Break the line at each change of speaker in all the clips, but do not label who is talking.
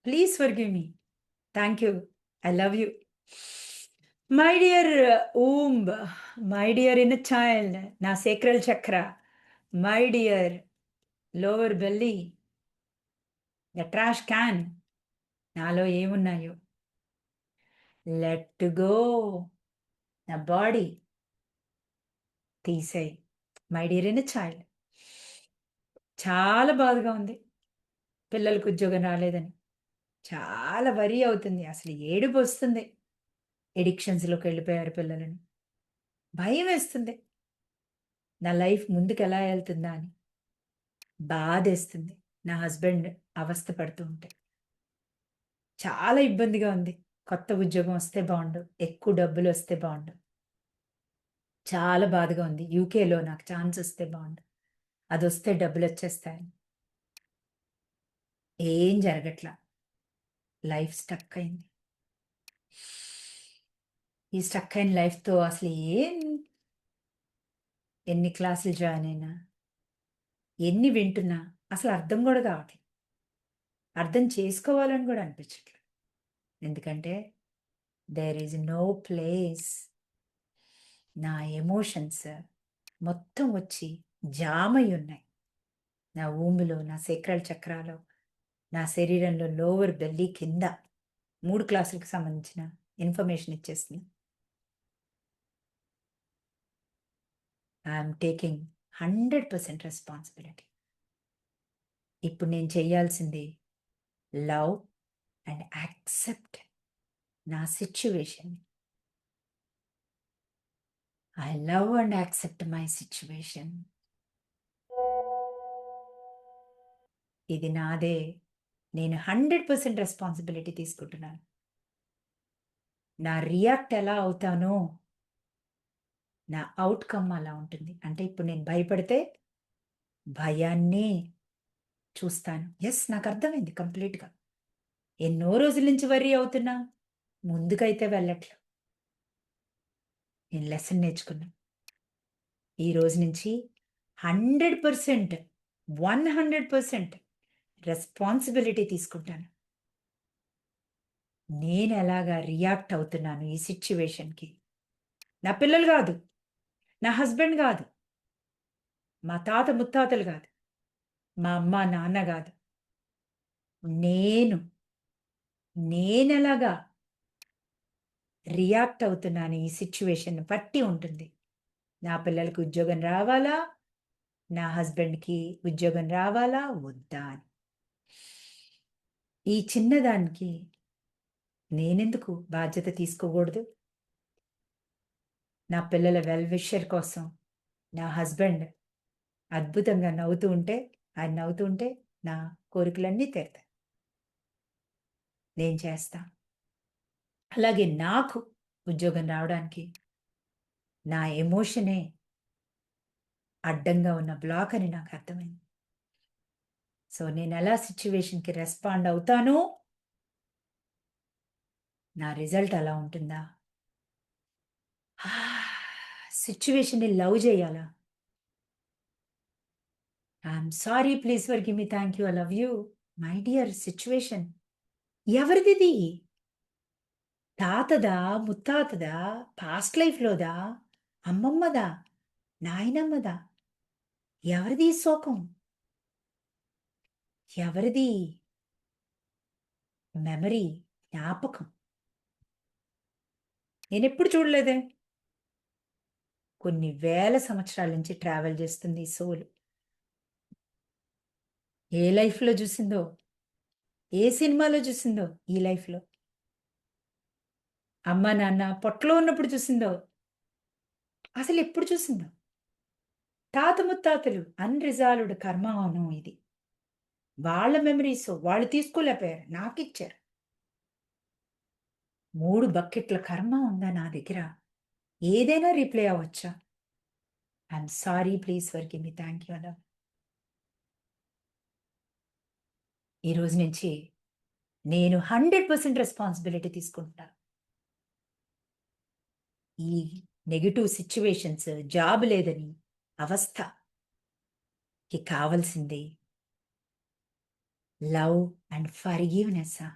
Please forgive me. Thank you. I love you. My dear womb, my dear inner child, na sacral chakra, my dear lower belly, the trash can, నాలో ఏమున్నాయో let go నా body తీసేయి. My dear in child, చాలా బాధగా ఉంది పిల్లలకు ఉద్యోగం రాలేదని. చాలా వరీ అవుతుంది, అసలు ఏడుపు వస్తుంది. ఎడిక్షన్స్లోకి వెళ్ళిపోయారు పిల్లలని. భయం వేస్తుంది, నా లైఫ్ ముందుకు ఎలా వెళ్తుందా అని బాధేస్తుంది. నా హస్బెండ్ అవస్థ పడుతూ ఉంటే చాలా ఇబ్బందిగా ఉంది. కొత్త ఉద్యోగం వస్తే బాగుండు, ఎక్కువ డబ్బులు వస్తే బాగుండు. చాలా బాధగా ఉంది. యూకేలో నాకు ఛాన్స్ వస్తే బాగుండు, అది వస్తే డబ్బులు వచ్చేస్తాయని. ఏం జరగట్లా, లైఫ్ స్టక్ అయింది. ఈ స్టక్ అయిన లైఫ్తో అసలు ఎన్ని క్లాసులు జాయిన్ అయినా, ఎన్ని వింటున్నా అసలు అర్థం కూడా కావట్లేదు. అర్థం చేసుకోవాలని కూడా అనిపించట్లేదు. ఎందుకంటే దేర్ ఈజ్ నో ప్లేస్. నా ఎమోషన్స్ మొత్తం వచ్చి జామ్ అయి ఉన్నాయి. నా ఊములో, నా సేక్రల్ చక్రాలో, నా శరీరంలో లోవర్ బెల్లీ కింద 3 క్లాసులకు సంబంధించిన ఇన్ఫర్మేషన్ ఇచ్చేస్తుంది. I'm taking 100% responsibility. ఇప్పుడు నేను చేయాల్సింది లవ్ అండ్ యాక్సెప్ట్ నా situation. I love and accept my situation. ఇది నాదే. నేను 100% రెస్పాన్సిబిలిటీ తీసుకుంటున్నాను. నా రియాక్ట్ ఎలా అవుతానో నా అవుట్కమ్ అలా ఉంటుంది. అంటే ఇప్పుడు నేను భయపడితే భయాన్ని చూస్తాను. ఎస్, నాకు అర్థమైంది కంప్లీట్గా. ఎన్నో రోజుల నుంచి వర్రీ అవుతున్నా, ముందుకైతే వెళ్ళట్లేదు. నేను లెసన్ నేర్చుకున్నా. ఈ రోజు నుంచి 100%, 100% రెస్పాన్సిబిలిటీ తీసుకుంటాను. నేను ఎలాగా రియాక్ట్ అవుతున్నాను ఈ సిచ్యువేషన్కి. నా పిల్లలు కాదు, నా హస్బెండ్ కాదు, మా తాత ముత్తాతలు కాదు, మా అమ్మ నాన్న కాదు, నేనెలాగా రియాక్ట్ అవుతున్నాను ఈ సిచ్యువేషన్ బట్టి ఉంటుంది. నా పిల్లలకి ఉద్యోగం రావాలా, నా హస్బెండ్కి ఉద్యోగం రావాలా వద్దా అని. ఈ చిన్నదానికి నేనెందుకు బాధ్యత తీసుకోకూడదు? నా పిల్లల వెల్ విషర్ కోసం నా హస్బెండ్ అద్భుతంగా నవ్వుతూ ఉంటే, ఆయన నవ్వుతూ ఉంటే నా కోరికలన్నీ తీరుతాయి. నేను చేస్తా. అలాగే నాకు ఉద్యోగం రావడానికి నా ఎమోషనే అడ్డంగా ఉన్న బ్లాక్ అని నాకు అర్థమైంది. సో నేను ఎలా సిచ్యువేషన్కి రెస్పాండ్ అవుతానో నా రిజల్ట్ అలా ఉంటుందా? సిచ్యువేషన్ని లవ్ చేయాలా? I'm sorry, please forgive me, thank you, I love you. My dear situation ఎవరిది? తాతదా, ముత్తాతదా, పాస్ట్ లైఫ్లోదా, అమ్మమ్మదా, నాయనమ్మదా? ఎవరిది శోకం? ఎవరిది మెమరీ, జ్ఞాపకం? నేనెప్పుడు చూడలేదే. కొన్ని వేల సంవత్సరాల నుంచి ట్రావెల్ చేస్తుంది ఈ సోల్. ఏ లైఫ్లో చూసిందో, ఏ సినిమాలో చూసిందో, ఈ లైఫ్లో అమ్మ నాన్న పొట్టలో ఉన్నప్పుడు చూసిందో, అసలు ఎప్పుడు చూసిందో? తాత ముత్తాతలు అన్రిజాల్వ్డ్ కర్మను ఇది. వాళ్ళ మెమరీస్ వాళ్ళు తీసుకోలేకపోయారు, నాకు ఇచ్చారు. 3 బకెట్ల కర్మ ఉందా నా దగ్గర? ఏదైనా రీప్లే అవ్వచ్చా? I'm sorry, please forgive me, thank you అలా. ఈ రోజు నుంచి నేను 100% రెస్పాన్సిబిలిటీ తీసుకుంటున్నాను. ఈ నెగటివ్ సిచ్యువేషన్స్, జాబ్ లేదని అవస్థకి కావాల్సింది లవ్ అండ్ ఫర్‌గివ్‌నెస్సా?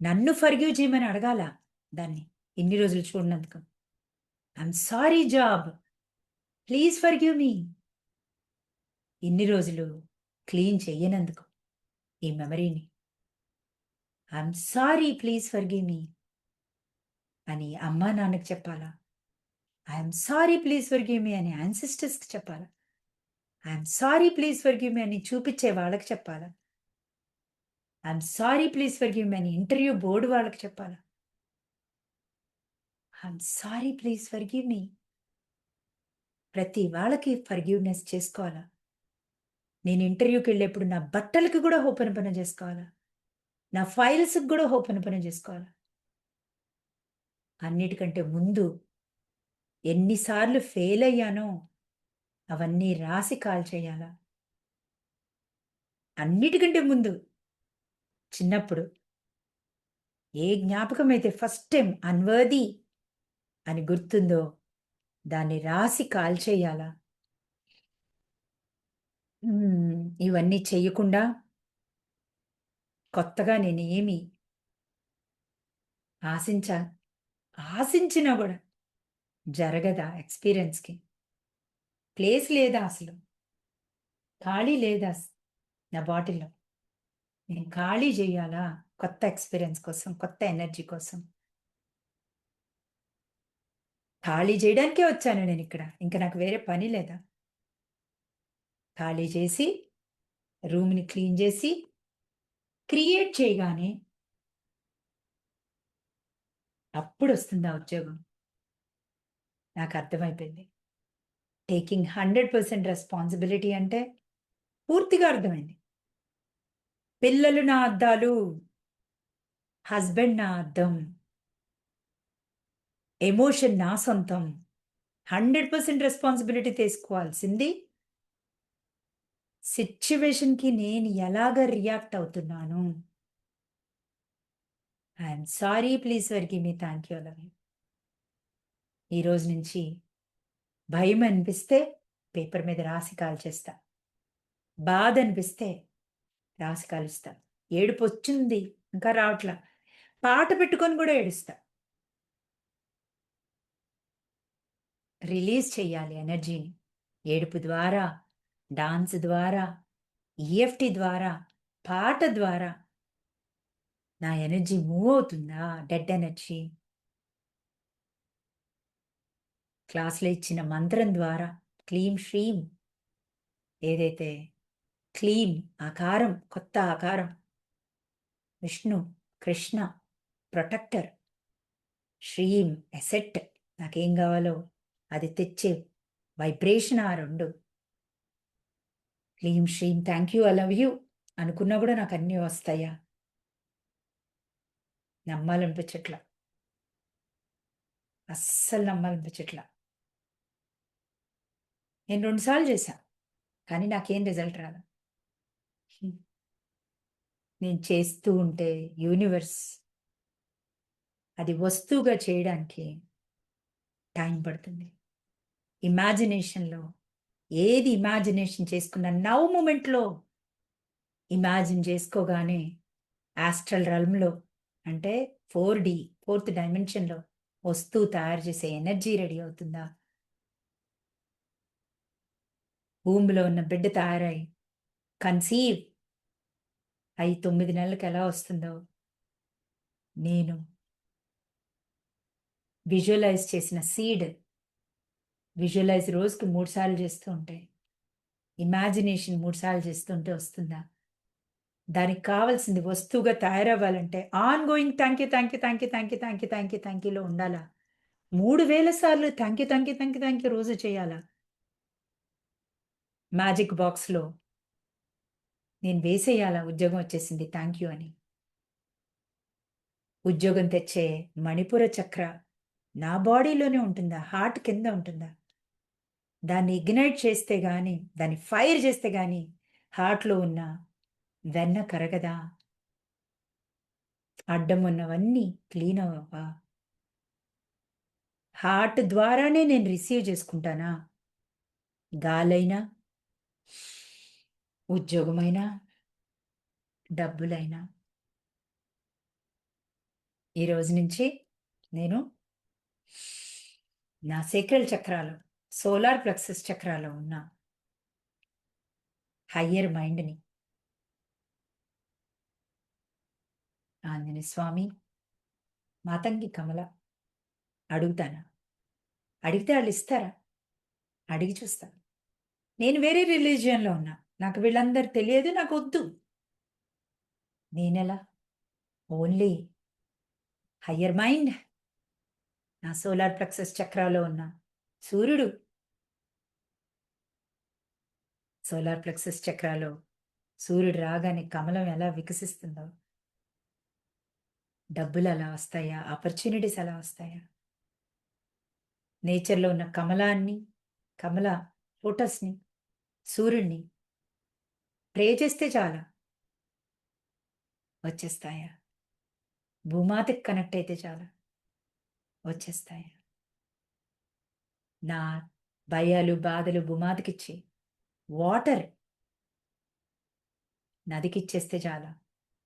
నన్ను ఫర్‌గివ్ చేయమని అడగాల దాన్ని ఇన్ని రోజులు చూడనందుకు. I'm sorry job. Please forgive me. ఇన్ని రోజులు క్లీన్ చెయ్యనందుకు ఈ మెమరీని. I'm sorry please forgive me అని అమ్మా, నాన్నకి చెప్పాలా? I'm sorry please forgive me అని యాన్సెస్టర్స్‌కి చెప్పాలా? I'm sorry please forgive me అని చూపిచ్చే వాళ్ళకి చెప్పాలా? I'm sorry please forgive me అని ఇంటర్వ్యూ బోర్డ్ వాళ్ళకి చెప్పాలా? I'm sorry please forgive me. ప్రతి వాళ్ళకి ఫర్‌గివ్‌నెస్ చేసుకోవాలా? నేను ఇంటర్వ్యూకెళ్ళేప్పుడు నా బట్టలకి గూడా హోపెనపన జేసుకోవాలా? నా ఫైల్స్‌కి గూడా హోపెనపన జేసుకోవాలా? అన్నిటికంటే ముందు ఎన్ని సార్లు ఫెయిలయ్యానో అవన్నీ రాసి కాల్చేయాలా? అన్నిటికంటే ముందు చిన్నప్పుడు ఏ జ్ఞాపకమైతే ఫస్ట్ టైమ్ అన్‌వర్ది అని గుర్తుందో దాన్ని రాసి కాల్చేయాలా? ఇవన్నీ చెయ్యకుండా కొత్తగా నేనేమి ఆశించా ఆశించినా గూడా జరగదా ఎక్స్‌పీరియన్స్‌కి? ప్లేస్ లేదా అసలు? ఖాళీ లేదా నా బాటిల్‌లో? నేను ఖాళీ జెయ్యాలా? కొత్త ఎక్స్‌పీరియన్స్ కోసం, కొత్త ఎనర్జీ కోసం. ఖాళీ జేయడానికే వచ్చాను నేనిక్కడ. ఇంక నాకు వేరే పని లేదా? ఖాళీ చేసి, రూమ్‌ని క్లీన్ జేసి, క్రియేట్ చేయగానే అప్పుడొస్తుంది ఆ ఉద్యోగం. నాకర్థమైపోయింది. టేకింగ్ 100% రెస్పాన్సిబిలిటీ అంటే పూర్తిగా అర్థమైంది. పిల్లలు నా అద్దాలు, హస్బెండ్ నా అద్దం, ఎమోషన్ నా సొంతం. 100% రెస్పాన్సిబిలిటీ తీసుకోవాల్సింది సిట్యుయేషన్‌కి నేను ఎలాగా రియాక్ట్ అవుతున్నాను. I'm sorry please forgive me. Thank you. I love you. ఈ రోజు నుంచి భయమనిపిస్తే పేపర్ మీద రాసి కాల్చేస్తా. బాధనిపిస్తే రాసి కాలుస్తా. ఏడుపొచ్చింది ఇంకా రావట్లా. పాట పెట్టుకొని గూడా ఏడుస్తా. రిలీజ్ చెయ్యాలి ఎనర్జీని. ఏడుపు ద్వారా, డాన్స్ ద్వారా, ఈఎఫ్‌టి ద్వారా, పాట ద్వారా నా ఎనర్జీ మూవ్ అవుతుందా? Dead energy. క్లాస్‌లో ఇచ్చిన మంత్రం ద్వారా క్లీం శ్రీం ఏదైతే క్లీం ఆకారం, కొత్త ఆకారం విష్ణు, కృష్ణ, ప్రొటెక్టర్, శ్రీం ఎసెట్ నాకేం గావాలో అది తెచ్చే వైబ్రేషన్ ఆ 2. క్లీం శ్రీం thank you. I love you అనుకున్నా గూడా నాకన్నీ వస్తాయా? నమ్మాలనిపించట్లా. అస్సలు నమ్మాలనిపించట్లా. నేను 2 సార్లు చేశా. కానీ నాకేం రిజల్ట్ రాలా. హ్మ్. నేను చేస్తూ ఉంటే యూనివర్స్ అది వస్తువుగా చేయడానికి టైం పడుతుంది. ఇమాజినేషన్‌లో ఏది ఇమాజినేషన్ చేసుకున్న నౌ మొమెంట్‌లో ఇమాజిన్ చేసుకోగానే ఆస్ట్రల్ రెల్మ్‌లో అంటే 4 ఫోర్త్ డైమెన్షన్‌లో వస్తువు తయారు చేసే ఎనర్జీ రెడీ అవుతుందా? భూమిలో ఉన్న బిడ్డ తయారై కన్సీవ్ అయి 9 నెలలకి ఎలా వస్తుందో నేను విజువలైజ్ చేసిన సీడ్ విజువలైజ్ రోజుకి 3 సార్లు చేస్తూ ఉంటే, ఇమాజినేషన్ 3 సార్లు చేస్తుంటే వస్తుందా? దానికి కావాల్సింది వస్తువుగా తయారవ్వాలంటే on going thank you, thank you, thank you, thank you, thank you, thank you, thank యూలో ఉండాలా? 3000 సార్లు thank you, thank you, thank you, thank you రోజు చేయాలా? మ్యాజిక్ బాక్స్‌లో నేను వేసేయాలా ఉద్యోగం వచ్చేసింది థాంక్ యూ అని. ఉద్యోగం తెచ్చే మణిపుర చక్ర నా బాడీలోనే ఉంటుందా? హార్ట్ కింద ఉంటుందా? దాన్ని ఇగ్నైట్ చేస్తే గాని, దాన్ని ఫైర్ చేస్తే గాని హార్ట్‌లో ఉన్న వెన్న కరగదా? అడ్డం ఉన్నవన్నీ క్లీన్ అవ్వవా? హార్ట్ ద్వారానే నేను రిసీవ్ చేసుకుంటానా? గాలైనా, ఉద్యోగమైనా, డబ్బులైనా ఈ రోజు నుంచి నేను నా సేక్రల్ చక్రాలు, సోలార్ ప్లెక్సస్ చక్రాలో ఉన్న హయ్యర్ మైండ్‌ని ఆంజనేయ స్వామి, మాతంగి కమల అడుగుతాను. అడిగితే ఆళ్ళిస్తారా? అడిగి చూస్తా. నేను వేరే రిలీజియన్‌లో ఉన్నా. నాకు వీళ్ళందరూ తెలియదు. నాకొద్దు. నేనెలా? ఓన్లీ హయ్యర్ మైండ్, నా సోలార్ ప్లెక్సస్ చక్రాలో ఉన్న సూర్యుడు, సోలార్ ప్లెక్సస్ చక్రాలో సూర్యుడు రాగానే కమలం ఎలా వికసిస్తుందో, డబ్బులు అలా వస్తాయా? ఆపర్చునిటీస్ అలా వస్తాయా? నేచర్‌లో ఉన్న కమలాన్ని, కమల లోటస్‌ని, సూర్యుడిని ప్రే చేస్తే చాలా వచ్చేస్తాయా? భూమాతకి కనెక్ట్ అయితే చాలా వచ్చేస్తాయా? నా భయాలు, బాధలు భూమాతకిచ్చి, వాటర్ నదికిచ్చేస్తే చాలా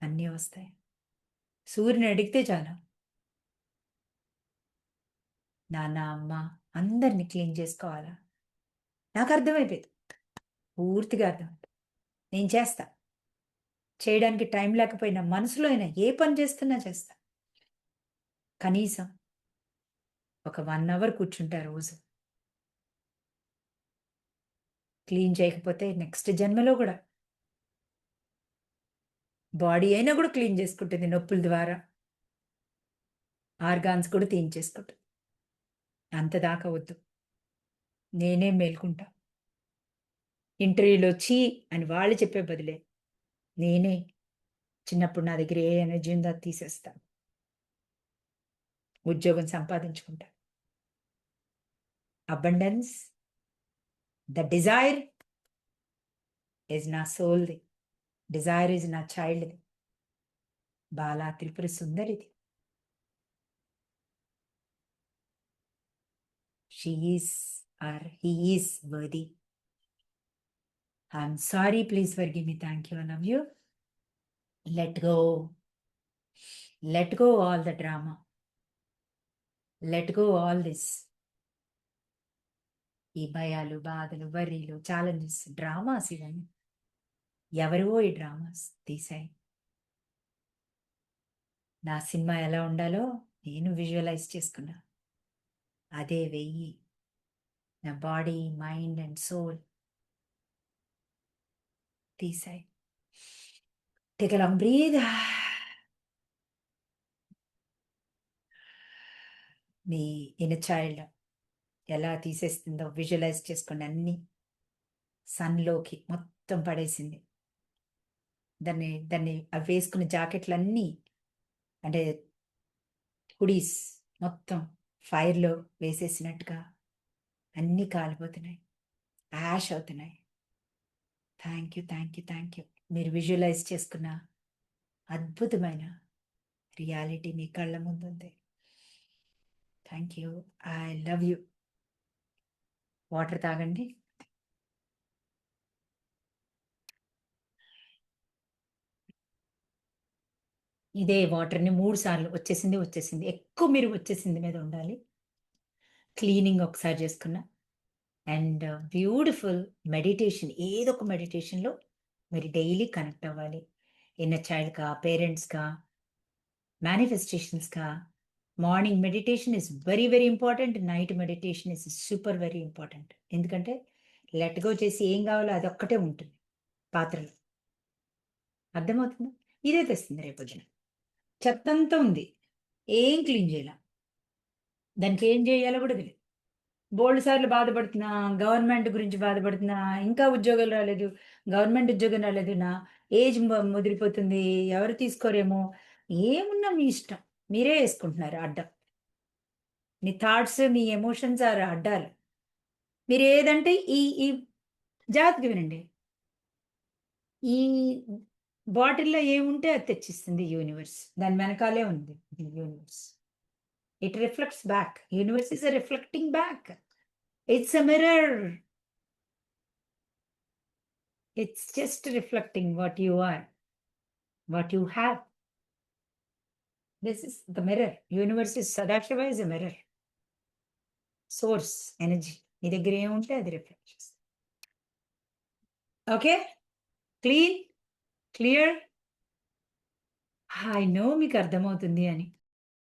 అన్నీ వస్తాయి. సూర్యుని అడిగితే చాలా. నాన్న, అమ్మ అందరిని క్లీన్ చేసుకోవాలా? నాకర్థమైపోయింది. పూర్తిగా అర్థమైంది. నేను చేస్తా. చేయడానికి టైం లేకపోయినా మనసులో అయినా ఏ పని చేస్తున్నా చేస్తా. కనీసం ఒక 1 అవర్ కూర్చుంటా రోజు. క్లీన్ చేయకపోతే నెక్స్ట్ జన్మలో గూడా బాడీ అయినా గూడా క్లీన్ చేసుకుంటుంది నొప్పుల ద్వారా. ఆర్గాన్స్ కూడా తీయించేసుకుంటుంది. అంత దాకా వద్దు. నేనే మేలుకుంటా. ఇంటర్వ్యూలో ఛీ అని వాళ్ళు చెప్పే బదులే, నేనే చిన్నప్పుడు నా దగ్గర ఏ ఎనర్జీ ఉందో అది తీసేస్తా. ఉద్యోగం సంపాదించుకుంటా. అబండెన్స్, ద డిజైర్ ఈజ్ నా సోల్‌ది. డిజైర్ ఈజ్ నా చైల్డ్‌ది. బాలా త్రిపుర సుందరిది. She is or he is worthy. I'm sorry. Please forgive me. Thank you. I love you. Let go. Let go all the drama. Let go all this. ఈ భయాలు, బాధలు, వర్రీలు, challenges, dramas ఇవన్నీ. ఎవరివో ఈ dramas తీశాయి. నా సినిమా ఎలా ఉండాలో నేను విజువలైజ్ చేసుకున్నా. అదే వెయ్యి. నా బాడీ, మైండ్ అండ్ సోల్ తీశాయి. Take a long breath. మీ ఇన్నర్ చైల్డ్ ఎలా తీసేస్తుందో విజువలైజ్ చేసుకోండి. అన్నీ సన్‌లోకి మొత్తం పడేసింది. దాన్ని దాన్ని అవి వేసుకున్న జాకెట్లన్నీ అంటే హుడీస్ మొత్తం ఫైర్‌లో వేసేసినట్టుగా అన్నీ కాలిపోతున్నాయి. యాష్ అవుతున్నాయి. Thank you. Thank you. Thank you. మీరు విజువలైజ్ చేసుకున్న అద్భుతమైన రియాలిటీ మీ కళ్ళ ముందుంది. Thank you. I love you. Water తాగండి. ఇదే వాటర్‌ని 3 సార్లు వచ్చేసింది, వచ్చేసింది. ఎక్కువ మీరు వచ్చేసింది మీద ఉండాలి. క్లీనింగ్ ఒకసారి చేసుకున్నా. అండ్ బ్యూటిఫుల్ మెడిటేషన్ ఏదో ఒక మెడిటేషన్‌లో మీరు డైలీ కనెక్ట్ అవ్వాలి. ఇన్నర్ చైల్డ్‌గా, పేరెంట్స్‌గా, మేనిఫెస్టేషన్స్‌గా. Morning meditation is very, very important. Night meditation is super very important. ఎందుకంటే లెట్ గో చేసి ఏం కావాలో అదొక్కటే ఉంటుంది పాత్రలో. అర్థమవుతుందా? ఇదే తెస్తుంది రేపొద్దున. చెత్తంతా ఉంది. ఏం క్లీన్ చేయలా. దానికి ఏం చేయాలో కూడా తెలీదు. బోలెడు సార్లు బాధపడుతున్నా, గవర్నమెంట్ గురించి బాధపడుతున్నా, ఇంకా ఉద్యోగాలు రాలేదు, గవర్నమెంట్ ఉద్యోగం రాలేదు, నా ఏజ్ ముదిరిపోతుంది, ఎవరు తీసుకోరేమో, ఏమున్నా మీ ఇష్టం. మీరే యేసుకుంటున్నారు అడ్డం. మీ థాట్స్, మీ ఎమోషన్స్ ఆర్ అడ్డాలు. మీరేదంటే ఈ ఈ జాగ్రత్తగా వినండి. ఈ బాటిల్‌లో ఏముంటే అది తెచ్చిస్తుంది యూనివర్స్. దాని వెనకాలే ఉంది universe. It reflects back. Universe is a reflecting back. It's a mirror. It's just reflecting what you are, what you have. This is the mirror. Universe is Sadashiva is a mirror. Source energy. నీ దగ్గర ఏముంటే అది reflect చేస్తుంది. Okay? Clean? Clear? I know మీకు అర్థమవుతుంది అని.